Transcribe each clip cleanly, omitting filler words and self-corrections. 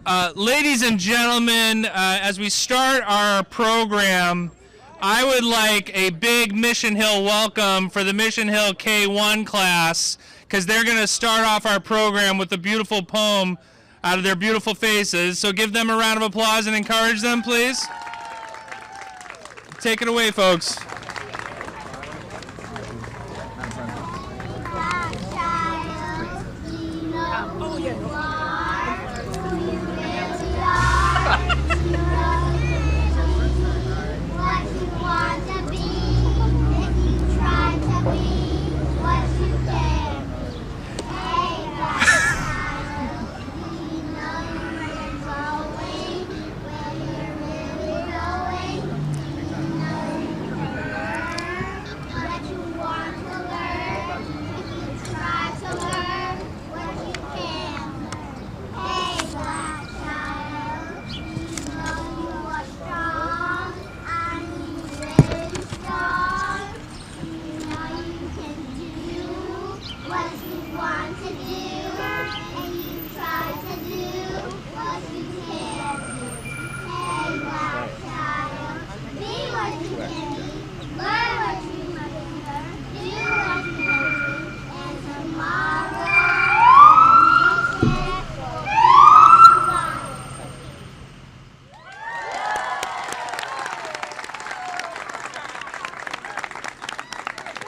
Ladies and gentlemen, as we start our program, I would like a big Mission Hill welcome for the Mission Hill K1 class, because they're going to start off our program with a beautiful poem out of their beautiful faces. So give them a round of applause and encourage them, please. Take it away, folks.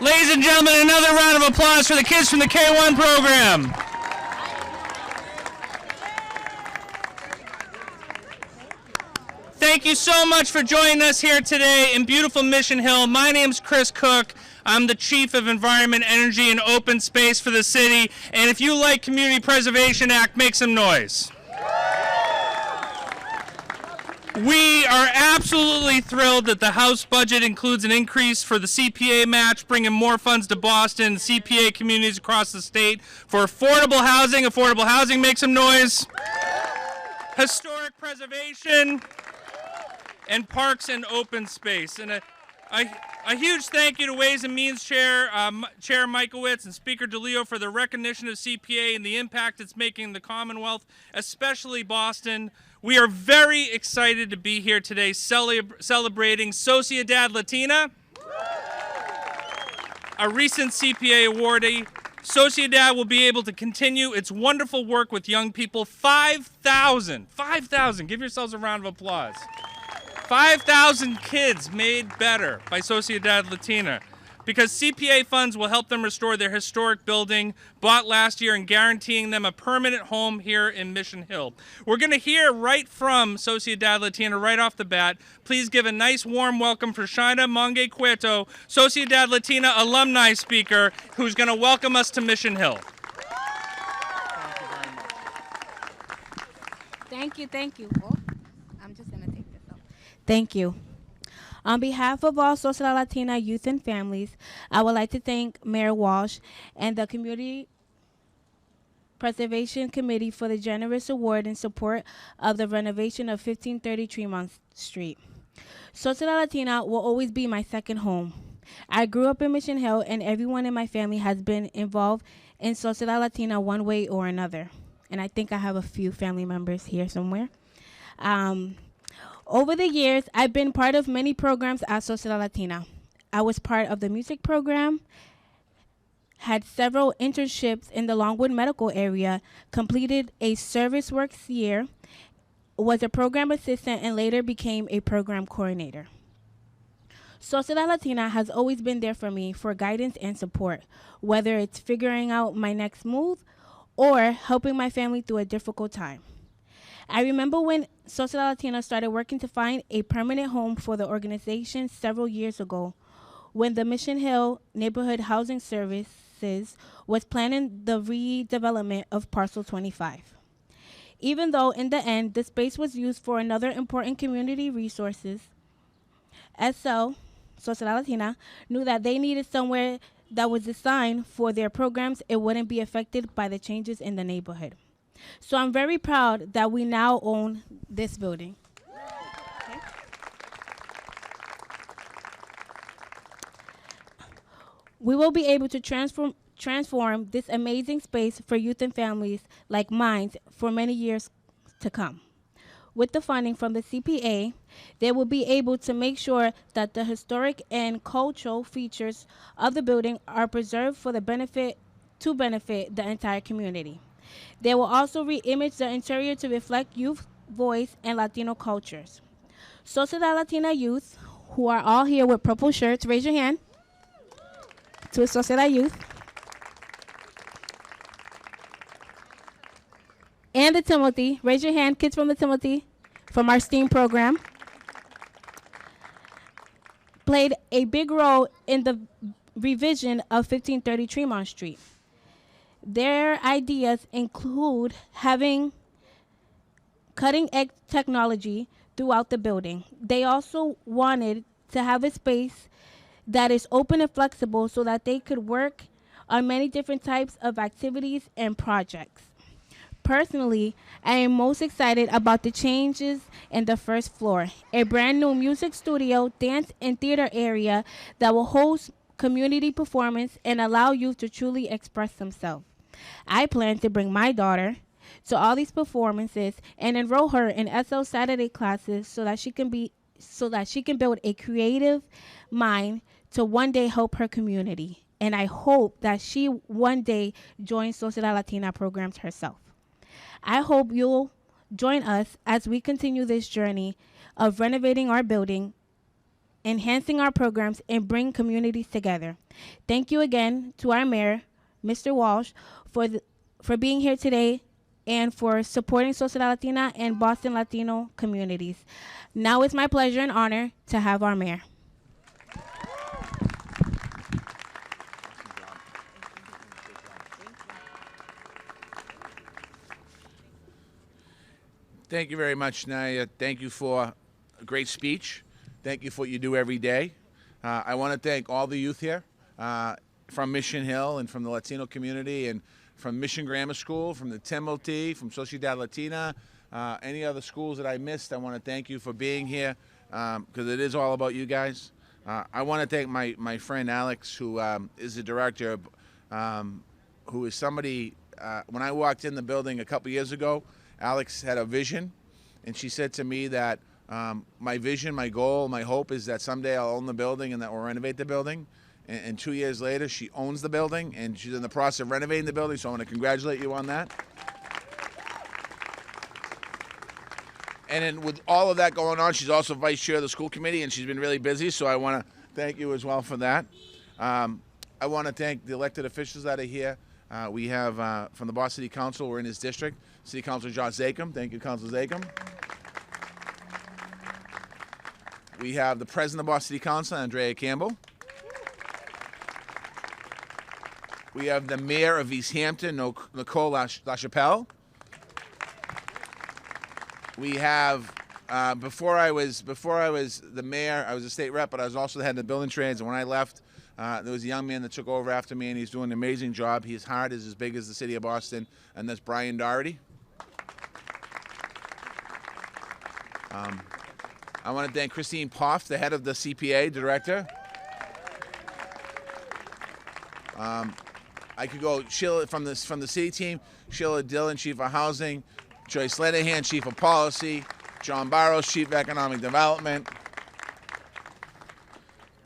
Ladies and gentlemen, another round of applause for the kids from the K1 program. Thank you so much for joining us here today in beautiful Mission Hill. My name's Chris Cook. I'm the Chief of Environment, Energy, and Open Space for the city. And if you like Community Preservation Act, make some noise. We are absolutely thrilled that the House budget includes an increase for the CPA match, bringing more funds to Boston and CPA communities across the state for affordable housing. Affordable housing, make some noise. Historic preservation and parks and open space. And a huge thank you to Ways and Means Chair Michaelwitz and Speaker DeLeo for the recognition of CPA and the impact it's making in the Commonwealth, especially Boston. We are very excited to be here today celebrating Sociedad Latina, a recent CPA awardee. Sociedad will be able to continue its wonderful work with young people. 5,000, give yourselves a round of applause. 5,000 kids made better by Sociedad Latina, because CPA funds will help them restore their historic building bought last year and guaranteeing them a permanent home here in Mission Hill. We're going to hear right from Sociedad Latina right off the bat. Please give a nice warm welcome for Shaina Monge Cueto, Sociedad Latina alumni speaker, who's going to welcome us to Mission Hill. Thank you. Oh, I'm just going to take this off. Thank you. On behalf of all Sociedad Latina youth and families, I would like to thank Mayor Walsh and the Community Preservation Committee for the generous award in support of the renovation of 1530 Tremont Street. Sociedad Latina will always be my second home. I grew up in Mission Hill, and everyone in my family has been involved in Sociedad Latina one way or another. And I think I have a few family members here somewhere. Over the years, I've been part of many programs at Sociedad Latina. I was part of the music program, had several internships in the Longwood medical area, completed a service works year, was a program assistant, and later became a program coordinator. Sociedad Latina has always been there for me for guidance and support, whether it's figuring out my next move or helping my family through a difficult time. I remember when Sociedad Latina started working to find a permanent home for the organization several years ago, when the Mission Hill Neighborhood Housing Services was planning the redevelopment of Parcel 25. Even though in the end, the space was used for another important community resources, SL, Sociedad Latina, knew that they needed somewhere that was designed for their programs. It wouldn't be affected by the changes in the neighborhood. So I'm very proud that we now own this building. Okay. We will be able to transform this amazing space for youth and families like mine for many years to come. with the funding from the CPA, they will be able to make sure that the historic and cultural features of the building are preserved for the benefit the entire community. They will also re-image the interior to reflect youth voice and Latino cultures. Sociedad Latina youth, who are all here with purple shirts, raise your hand. To Sociedad youth. And the Timothy, raise your hand, kids from the Timothy, from our STEAM program, played a big role in the revision of 1530 Tremont Street. Their ideas include having cutting-edge technology throughout the building. They also wanted to have a space that is open and flexible so that they could work on many different types of activities and projects. Personally, I am most excited about the changes in the first floor, a brand new music studio, dance, and theater area that will host community performance and allow youth to truly express themselves. I plan to bring my daughter to all these performances and enroll her in SL Saturday classes so that she can build a creative mind to one day help her community. And I hope that she one day joins Sociedad Latina programs herself. I hope you'll join us as we continue this journey of renovating our building, enhancing our programs, and bring communities together. Thank you again to our mayor, Mr. Walsh, for being here today and for supporting Sociedad Latina and Boston Latino communities. Now it's my pleasure and honor to have our mayor. Thank you very much, Naya. Thank you for a great speech. Thank you for what you do every day. I want to thank all the youth here from Mission Hill and from the Latino community and from Mission Grammar School, from the Timothy, from Sociedad Latina, any other schools that I missed. I want to thank you for being here because it is all about you guys. I want to thank my friend Alex, who is the director, who is somebody, when I walked in the building a couple years ago, Alex had a vision, and she said to me that my vision, my goal, my hope is that someday I'll own the building and that we'll renovate the building. And 2 years later, she owns the building, and she's in the process of renovating the building, so I want to congratulate you on that. And then with all of that going on, she's also vice chair of the school committee, and she's been really busy, so I want to thank you as well for that. I want to thank the elected officials that are here. We have, from the Boston City Council, we're in his district, City Councilor Josh Zakem. Thank you, Councilor Zakem. We have the President of the Boston City Council, Andrea Campbell. We have the Mayor of Easthampton, Nicole LaChapelle. We have, before I was the mayor, I was a state rep, but I was also the head of the building trades, and when I left, there was a young man that took over after me, and he's doing an amazing job. His heart is as big as the city of Boston, and that's Brian Doherty. I want to thank Christine Poff, the head of the CPA, director. I could go Sheila from the city team, Sheila Dillon, chief of housing, Joyce Lenihan, chief of policy, John Barros, chief of economic development,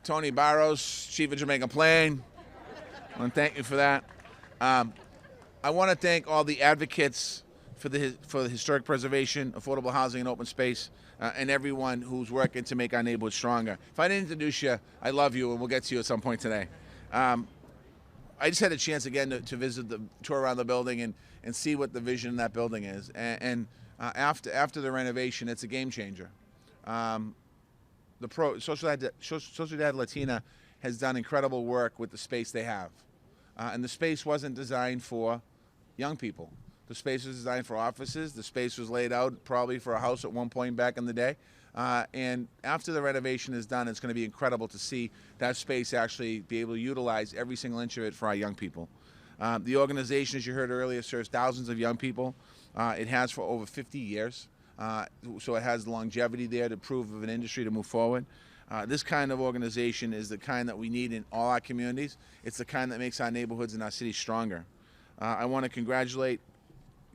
Tony Barros, chief of Jamaica Plain. I want to thank you for that. I want to thank all the advocates for the historic preservation, affordable housing, and open space, and everyone who's working to make our neighborhood stronger. If I didn't introduce you, I love you, and we'll get to you at some point today. I just had a chance again to visit the tour around the building and see what the vision in that building is. And after the renovation, it's a game changer. Sociedad Latina has done incredible work with the space they have. And the space wasn't designed for young people. The space was designed for offices. The space was laid out probably for a house at one point back in the day. And after the renovation is done, it's going to be incredible to see that space actually be able to utilize every single inch of it for our young people. The organization, as you heard earlier, serves thousands of young people. It has for over 50 years. So it has longevity there to prove of an industry to move forward. This kind of organization is the kind that we need in all our communities. It's the kind that makes our neighborhoods and our cities stronger. I want to congratulate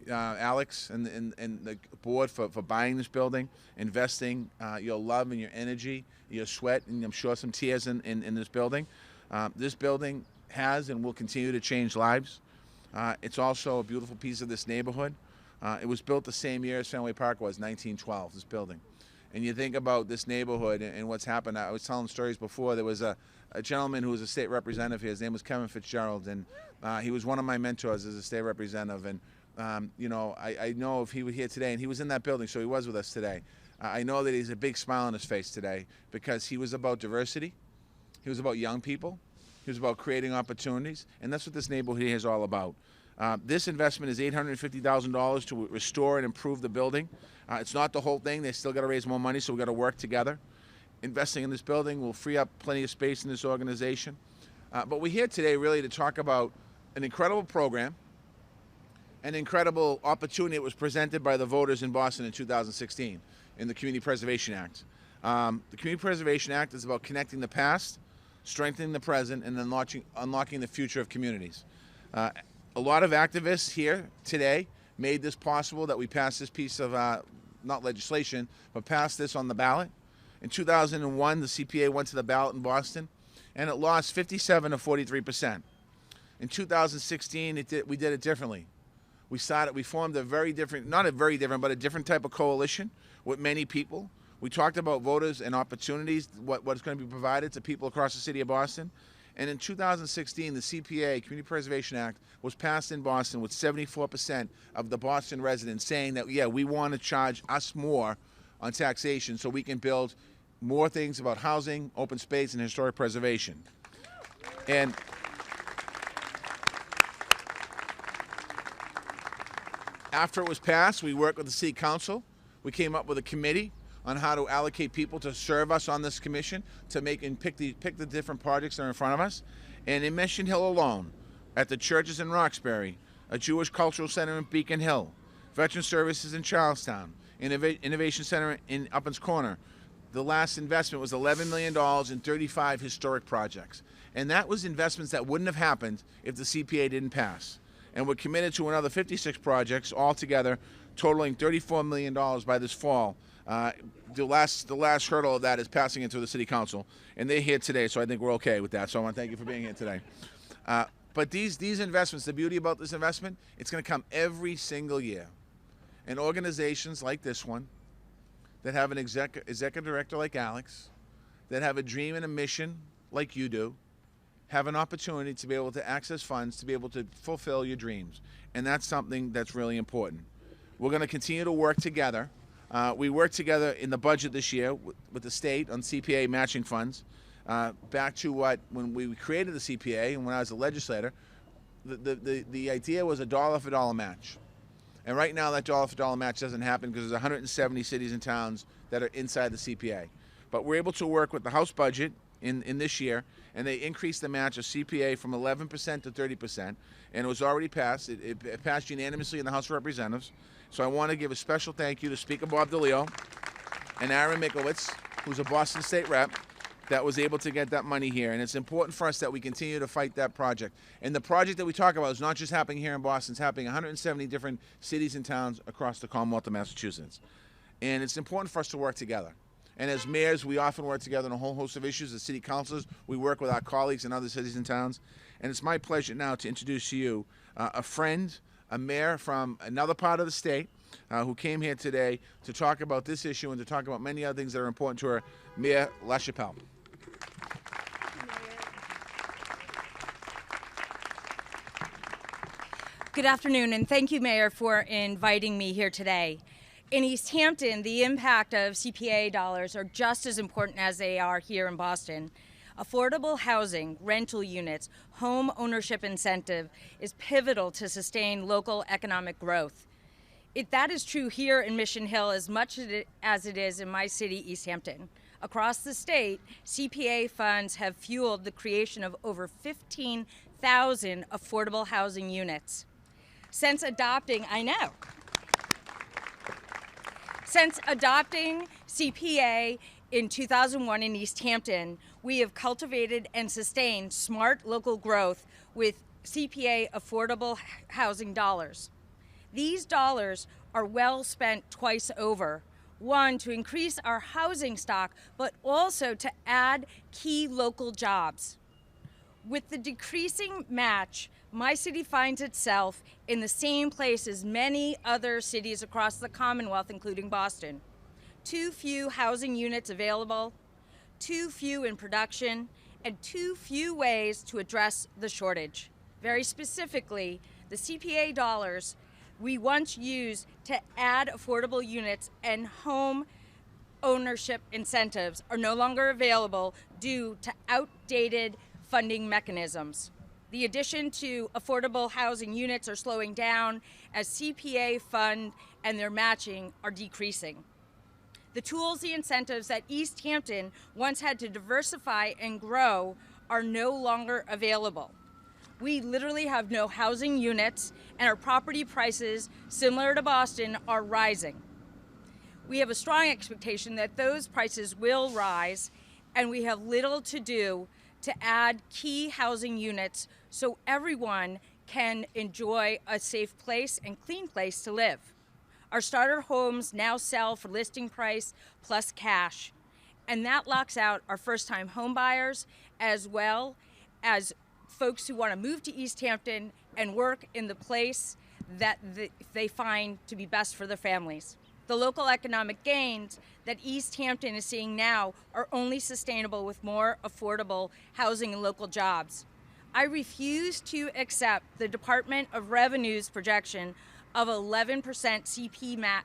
Alex and the board for buying this building, investing your love and your energy, your sweat, and I'm sure some tears in this building. This building has and will continue to change lives. It's also a beautiful piece of this neighborhood. It was built the same year as Fenway Park was, 1912, this building. And you think about this neighborhood and what's happened. I was telling stories before. There was a gentleman who was a state representative here. His name was Kevin Fitzgerald, and he was one of my mentors as a state representative. And you know, I know if he were here today, and he was in that building, so he was with us today. I know that he's a big smile on his face today because he was about diversity. He was about young people. He was about creating opportunities, and that's what this neighborhood here is all about. This investment is $850,000 to restore and improve the building. It's not the whole thing. They still got to raise more money, so we've got to work together. Investing in this building will free up plenty of space in this organization. But we're here today really to talk about an incredible program, an incredible opportunity that was presented by the voters in Boston in 2016 in the Community Preservation Act. The Community Preservation Act is about connecting the past, strengthening the present, and unlocking the future of communities. A lot of activists here today made this possible, that we passed this piece of, not legislation, but passed this on the ballot. In 2001, the CPA went to the ballot in Boston, and it lost 57 to 43%. In 2016, we did it differently. We formed a very different, not a very different, but a different type of coalition with many people. We talked about voters and opportunities, what's going to be provided to people across the city of Boston. And in 2016, the CPA, Community Preservation Act, was passed in Boston with 74% of the Boston residents saying that, yeah, we want to charge us more on taxation so we can build more things about housing, open space, and historic preservation. And after it was passed, we worked with the City Council. We came up with a committee on how to allocate people to serve us on this commission to make and pick the different projects that are in front of us. And in Mission Hill alone, at the churches in Roxbury, a Jewish Cultural Center in Beacon Hill, Veteran Services in Charlestown, Innovation Center in Uplands Corner, the last investment was $11 million in 35 historic projects. And that was investments that wouldn't have happened if the CPA didn't pass. And we're committed to another 56 projects altogether, totaling $34 million by this fall. The last hurdle of that is passing it through the City Council, and they're here today, so I think we're okay with that. So I want to thank you for being here today. But these investments, the beauty about this investment, it's going to come every single year. And organizations like this one, that have an executive director like Alex, that have a dream and a mission like you do, have an opportunity to be able to access funds to be able to fulfill your dreams. And that's something that's really important. We're going to continue to work together. We worked together in the budget this year with the state on CPA matching funds. Back to when we created the CPA and when I was a legislator, the idea was a dollar for dollar match. And right now that dollar for dollar match doesn't happen because there's 170 cities and towns that are inside the CPA. But we're able to work with the House budget in this year, and they increased the match of CPA from 11% to 30%, and it was already passed. It passed unanimously in the House of Representatives. So I want to give a special thank you to Speaker Bob DeLeo and Aaron Mikowitz, who's a Boston State rep, that was able to get that money here. And it's important for us that we continue to fight that project. And the project that we talk about is not just happening here in Boston, it's happening in 170 different cities and towns across the Commonwealth of Massachusetts. And it's important for us to work together. And as mayors, we often work together on a whole host of issues. As city councilors, we work with our colleagues in other cities and towns. And it's my pleasure now to introduce to you a friend, a mayor from another part of the state, who came here today to talk about this issue and to talk about many other things that are important to her, Mayor LaChapelle. Good afternoon, and thank you, Mayor, for inviting me here today. In Easthampton, the impact of CPA dollars are just as important as they are here in Boston. Affordable housing, rental units, home ownership incentive is pivotal to sustain local economic growth. That is true here in Mission Hill as much as it is in my city, Easthampton. Across the state, CPA funds have fueled the creation of over 15,000 affordable housing units. Since adopting CPA in 2001 in Easthampton, we have cultivated and sustained smart local growth with CPA affordable housing dollars. These dollars are well spent twice over. One, to increase our housing stock, but also to add key local jobs. With the decreasing match, my city finds itself in the same place as many other cities across the Commonwealth, including Boston. Too few housing units available, too few in production, and too few ways to address the shortage. Very specifically, the CPA dollars we once used to add affordable units and home ownership incentives are no longer available due to outdated funding mechanisms. The addition to affordable housing units are slowing down as CPA fund and their matching are decreasing. The tools, the incentives that Easthampton once had to diversify and grow are no longer available. We literally have no housing units, and our property prices, similar to Boston, are rising. We have a strong expectation that those prices will rise, and we have little to do to add key housing units so everyone can enjoy a safe place and clean place to live. Our starter homes now sell for listing price plus cash, and that locks out our first-time home buyers as well as folks who want to move to Easthampton and work in the place that they find to be best for their families. The local economic gains that Easthampton is seeing now are only sustainable with more affordable housing and local jobs. I refuse to accept the Department of Revenue's projection of 11%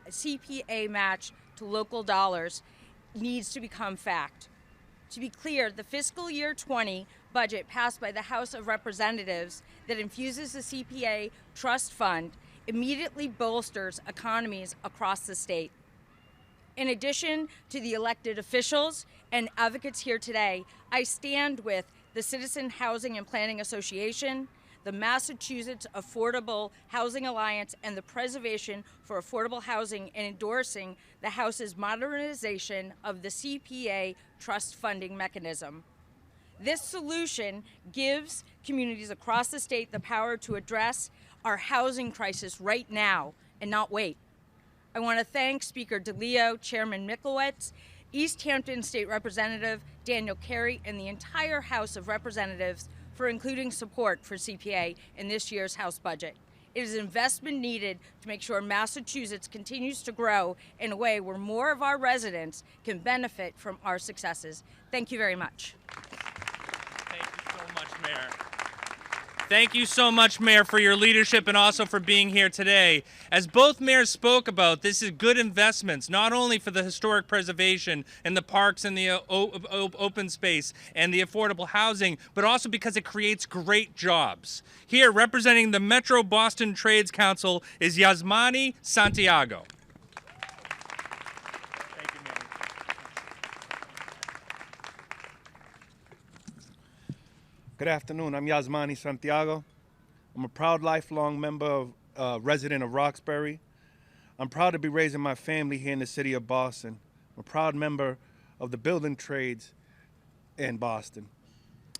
CPA match to local dollars needs to become fact. To be clear, the fiscal year 20 budget passed by the House of Representatives that infuses the CPA trust fund immediately bolsters economies across the state. In addition to the elected officials and advocates here today, I stand with the Citizen Housing and Planning Association, the Massachusetts Affordable Housing Alliance, and the Preservation for Affordable Housing in endorsing the House's modernization of the CPA trust funding mechanism. This solution gives communities across the state the power to address our housing crisis right now and not wait. I want to thank Speaker DeLeo, Chairman Micklewitz, Easthampton State Representative Daniel Carey, and the entire House of Representatives for including support for CPA in this year's House budget. It is an investment needed to make sure Massachusetts continues to grow in a way where more of our residents can benefit from our successes. Thank you very much. Thank you so much, Mayor. Thank you so much, Mayor, for your leadership and also for being here today. As both mayors spoke about, this is good investments, not only for the historic preservation and the parks and the open space and the affordable housing, but also because it creates great jobs. Here, representing the Metro Boston Trades Council is Yasmani Santiago. Thank you, Mayor. Good afternoon. I'm Yasmani Santiago. I'm a proud lifelong member of resident of Roxbury. I'm proud to be raising my family here in the city of Boston. I'm a proud member of the building trades in Boston.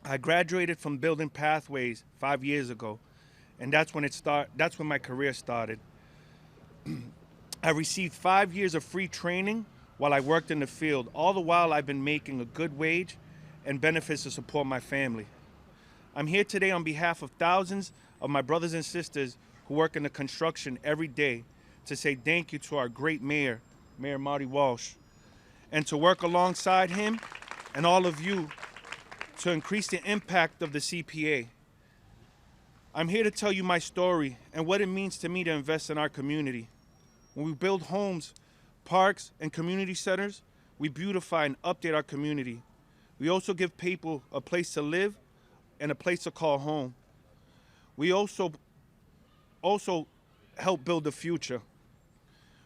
I graduated from Building Pathways 5 years ago, and that's when my career started. I received 5 years of free training while I worked in the field. All the while I've been making a good wage and benefits to support my family. I'm here today on behalf of thousands of my brothers and sisters who work in the construction every day to say thank you to our great mayor, Mayor Marty Walsh, and to work alongside him and all of you to increase the impact of the CPA. I'm here to tell you my story and what it means to me to invest in our community. When we build homes, parks, and community centers, we beautify and update our community. We also give people a place to live and a place to call home. We also help build the future.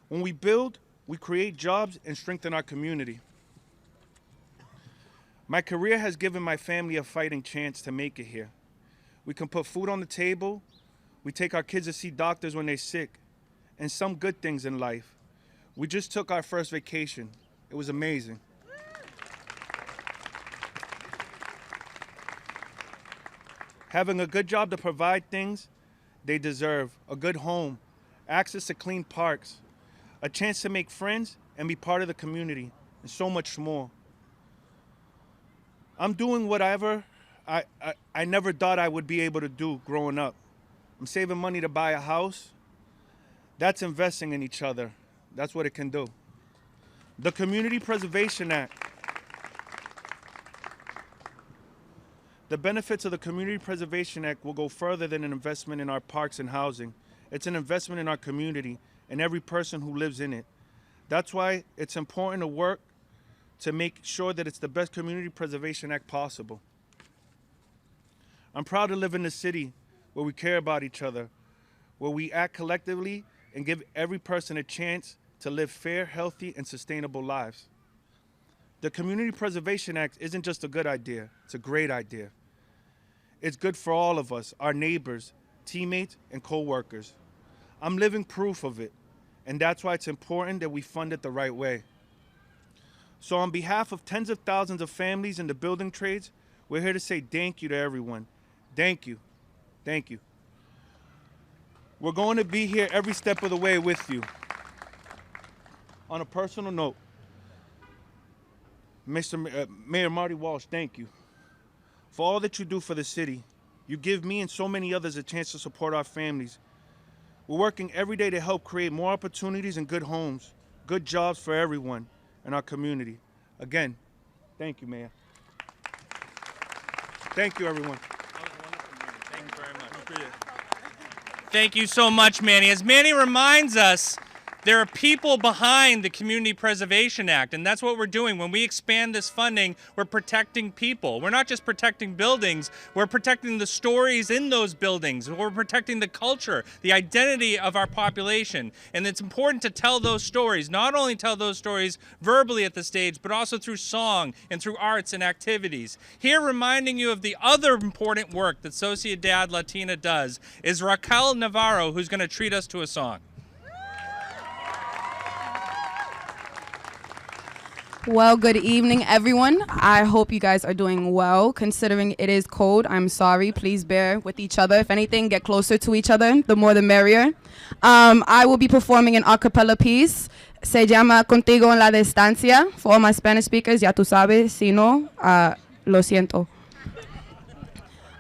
When we build, we create jobs and strengthen our community. My career has given my family a fighting chance to make it here. We can put food on the table, we take our kids to see doctors when they're sick, and some good things in life. We just took our first vacation. It was amazing. Having a good job to provide things they deserve, a good home, access to clean parks, a chance to make friends and be part of the community, and so much more. I'm doing whatever I never thought I would be able to do growing up. I'm saving money to buy a house. That's investing in each other. That's what it can do. The Community Preservation Act. The benefits of the Community Preservation Act will go further than an investment in our parks and housing. It's an investment in our community and every person who lives in it. That's why it's important to work to make sure that it's the best Community Preservation Act possible. I'm proud to live in a city where we care about each other, where we act collectively and give every person a chance to live fair, healthy, and sustainable lives. The Community Preservation Act isn't just a good idea, it's a great idea. It's good for all of us, our neighbors, teammates, and co-workers. I'm living proof of it, and that's why it's important that we fund it the right way. So on behalf of tens of thousands of families in the building trades, we're here to say thank you to everyone. Thank you. Thank you. We're going to be here every step of the way with you. On a personal note, Mayor Marty Walsh, thank you for all that you do for the city. You give me and so many others a chance to support our families. We're working every day to help create more opportunities and good homes, good jobs for everyone in our community. Again, thank you, Mayor. Thank you, everyone. Thank you very much. Thank you so much, Manny. As Manny reminds us, there are people behind the Community Preservation Act, and that's what we're doing. When we expand this funding, we're protecting people. We're not just protecting buildings, we're protecting the stories in those buildings. We're protecting the culture, the identity of our population. And it's important to tell those stories, not only tell those stories verbally at the stage, but also through song and through arts and activities. Here, reminding you of the other important work that Sociedad Latina does is Raquel Navarro, who's going to treat us to a song. Well, good evening, everyone. I hope you guys are doing well. Considering it is cold, I'm sorry. Please bear with each other. If anything, get closer to each other. The more the merrier. I will be performing an a cappella piece. Se llama Contigo en la Distancia. For all my Spanish speakers, ya tú sabes. Si no, lo siento.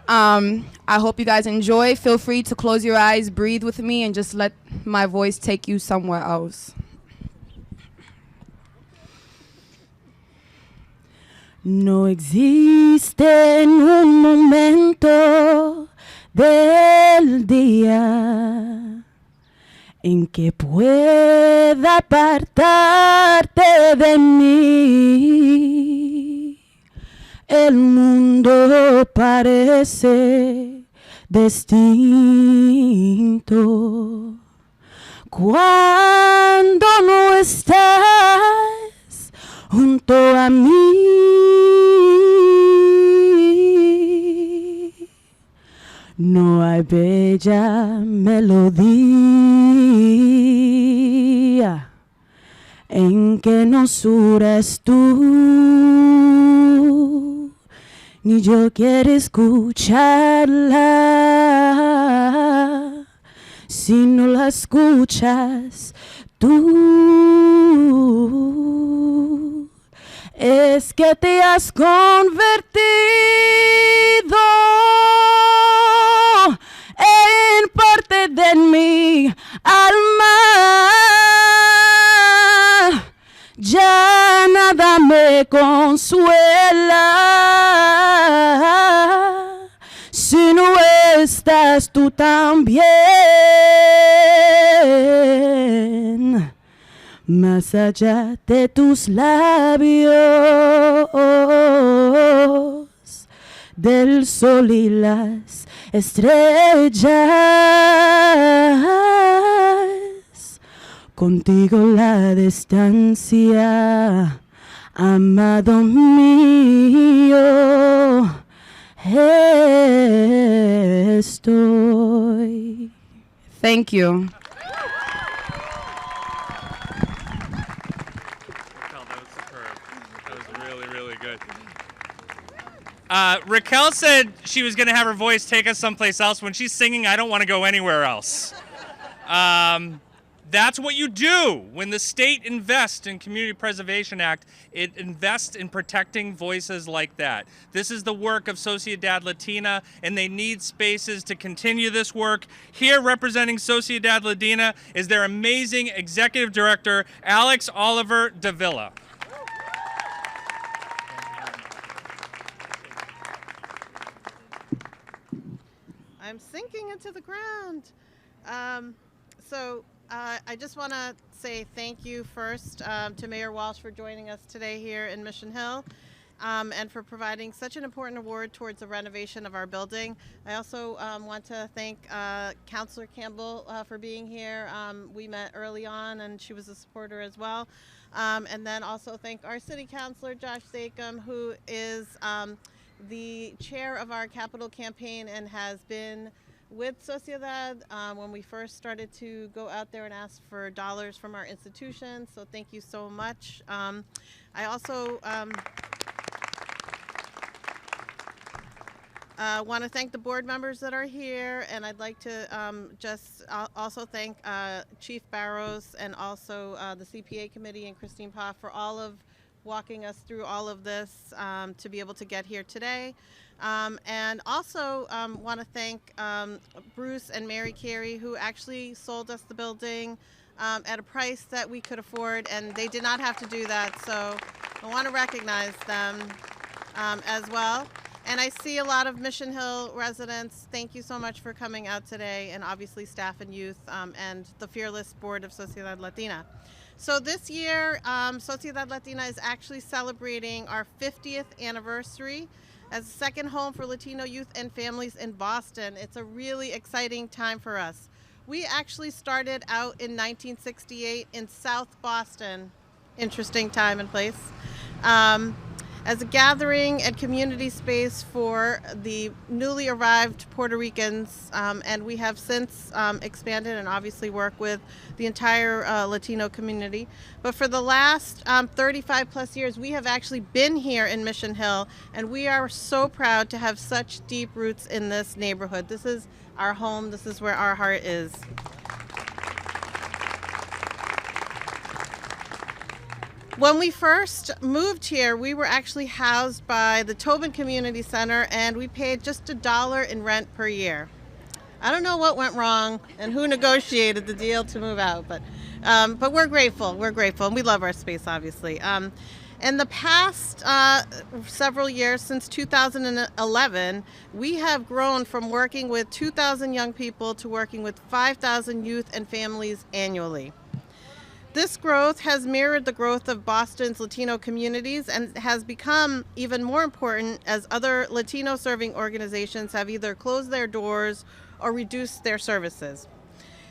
I hope you guys enjoy. Feel free to close your eyes, breathe with me, and just let my voice take you somewhere else. No existe un momento del día en que pueda apartarte de mí. El mundo parece distinto cuando no estás junto a mí. No hay bella melodía en que no suras tú, ni yo quiero escucharla si no la escuchas tú. Es que te has convertido en parte de mi alma. Ya nada me consuela si no estás tú también. Más allá de tus labios, del sol y las estrellas, contigo la distancia, amado mío, estoy. Thank you. Raquel said she was going to have her voice take us someplace else. When she's singing, I don't want to go anywhere else. That's what you do when the state invests in Community Preservation Act. It invests in protecting voices like that. This is the work of Sociedad Latina, and they need spaces to continue this work. Here representing Sociedad Latina is their amazing executive director, Alex Oliver-Davila. I'm sinking into the ground. I just want to say thank you first to Mayor Walsh for joining us today here in Mission Hill and for providing such an important award towards the renovation of our building. I also want to thank Councilor Campbell for being here. We met early on and she was a supporter as well. And then also thank our City Councilor, Josh Zakem, who is the chair of our capital campaign and has been with Sociedad when we first started to go out there and ask for dollars from our institutions. So thank you so much. I also want to thank the board members that are here, and I'd like to just also thank Chief Barros and also the CPA committee and Christine Pa for all of walking us through all of this to be able to get here today. And also want to thank Bruce and Mary Carey, who actually sold us the building at a price that we could afford, and they did not have to do that. So I want to recognize them as well. And I see a lot of Mission Hill residents. Thank you so much for coming out today, and obviously staff and youth and the fearless board of Sociedad Latina. So this year, Sociedad Latina is actually celebrating our 50th anniversary as a second home for Latino youth and families in Boston. It's a really exciting time for us. We actually started out in 1968 in South Boston, interesting time and place, as a gathering and community space for the newly arrived Puerto Ricans, and we have since expanded and obviously work with the entire Latino community. But for the last 35 plus years, we have actually been here in Mission Hill, and we are so proud to have such deep roots in this neighborhood. This is our home. This is where our heart is. When we first moved here, we were actually housed by the Tobin Community Center, and we paid just $1 in rent per year. I don't know what went wrong and who negotiated the deal to move out, but we're grateful. We're grateful, and we love our space, obviously. In the past several years, since 2011, we have grown from working with 2,000 young people to working with 5,000 youth and families annually. This growth has mirrored the growth of Boston's Latino communities and has become even more important as other Latino-serving organizations have either closed their doors or reduced their services.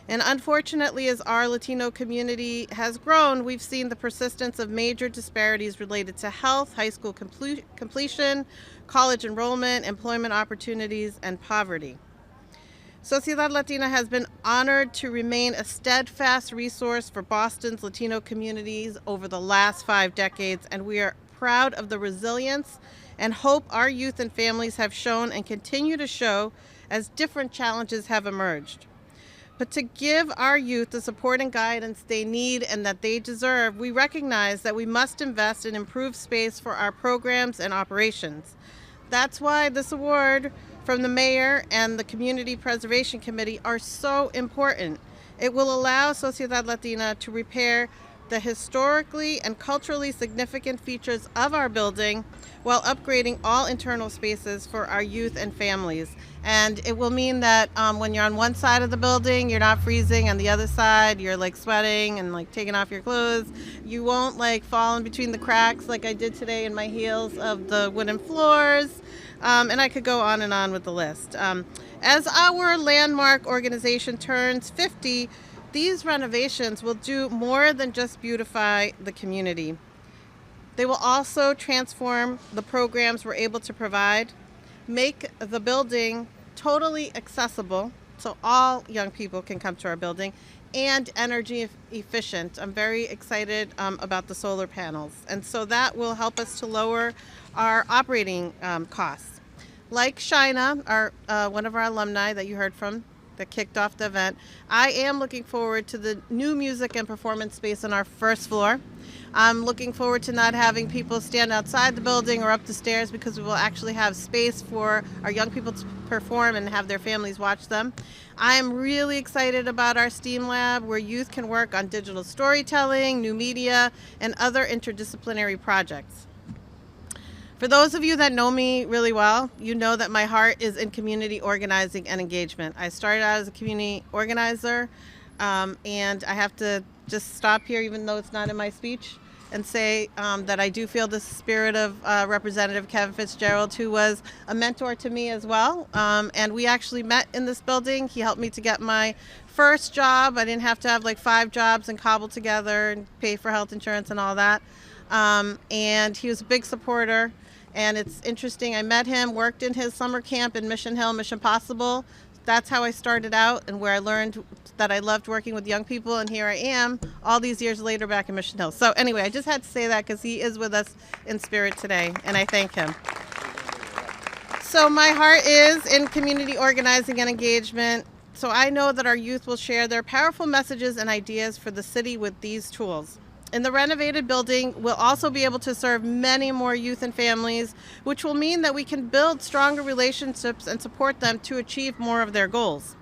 And unfortunately, as our Latino community has grown, we've seen the persistence of major disparities related to health, high school completion, college enrollment, employment opportunities, and poverty. Sociedad Latina has been honored to remain a steadfast resource for Boston's Latino communities over the last 5 decades, and we are proud of the resilience and hope our youth and families have shown and continue to show as different challenges have emerged. But to give our youth the support and guidance they need and that they deserve, we recognize that we must invest in improved space for our programs and operations. That's why this award from the mayor and the Community Preservation Committee are so important. It will allow Sociedad Latina to repair the historically and culturally significant features of our building while upgrading all internal spaces for our youth and families. And it will mean that when you're on one side of the building, you're not freezing, and the other side, you're like sweating and like taking off your clothes. You won't like fall in between the cracks like I did today in my heels of the wooden floors. And I could go on and on with the list. As our landmark organization turns 50, these renovations will do more than just beautify the community. They will also transform the programs we're able to provide, make the building totally accessible so all young people can come to our building, and energy efficient. I'm very excited about the solar panels. And so that will help us to lower our operating costs. Like Shina, one of our alumni that you heard from that kicked off the event. I am looking forward to the new music and performance space on our first floor. I'm looking forward to not having people stand outside the building or up the stairs, because we will actually have space for our young people to perform and have their families watch them. I am really excited about our STEAM lab, where youth can work on digital storytelling, new media, and other interdisciplinary projects. For those of you that know me really well, you know that my heart is in community organizing and engagement. I started out as a community organizer, and I have to just stop here, even though it's not in my speech, and say that I do feel the spirit of Representative Kevin Fitzgerald, who was a mentor to me as well. And we actually met in this building. He helped me to get my first job. I didn't have to have like 5 jobs and cobble together and pay for health insurance and all that. And he was a big supporter. And it's interesting, I met him, worked in his summer camp in Mission Hill, Mission Possible. That's how I started out, and where I learned that I loved working with young people, and here I am all these years later back in Mission Hill. So anyway, I just had to say that because he is with us in spirit today, and I thank him. So my heart is in community organizing and engagement. So I know that our youth will share their powerful messages and ideas for the city with these tools. In the renovated building, we'll also be able to serve many more youth and families, which will mean that we can build stronger relationships and support them to achieve more of their goals.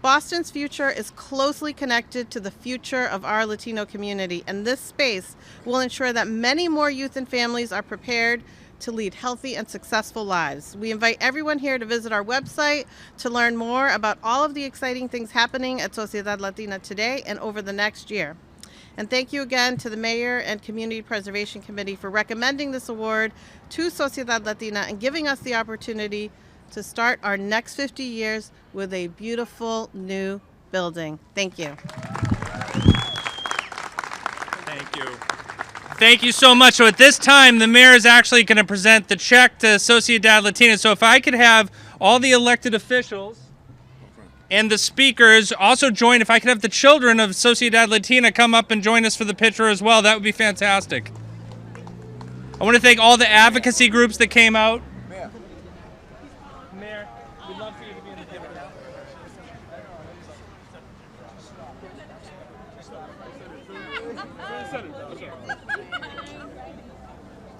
Boston's future is closely connected to the future of our Latino community, and this space will ensure that many more youth and families are prepared to lead healthy and successful lives. We invite everyone here to visit our website to learn more about all of the exciting things happening at Sociedad Latina today and over the next year. And thank you again to the Mayor and Community Preservation Committee for recommending this award to Sociedad Latina and giving us the opportunity to start our next 50 years with a beautiful new building. Thank you. Thank you. Thank you so much. So at this time, the mayor is actually going to present the check to Sociedad Latina. So if I could have all the elected officials and the speakers also join. If I could have the children of Sociedad Latina come up and join us for the picture as well, that would be fantastic. I want to thank all the advocacy groups that came out. Mayor, we'd love for you to be in the picture.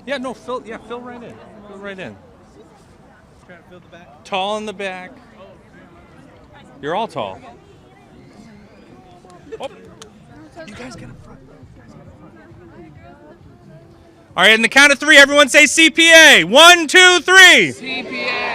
Yeah, no, fill right in. Fill right in. Trying to fill the back. Tall in the back. You're all tall. Oh. You guys get up front. All right, in the count of 3, everyone say CPA. 1, 2, 3. CPA.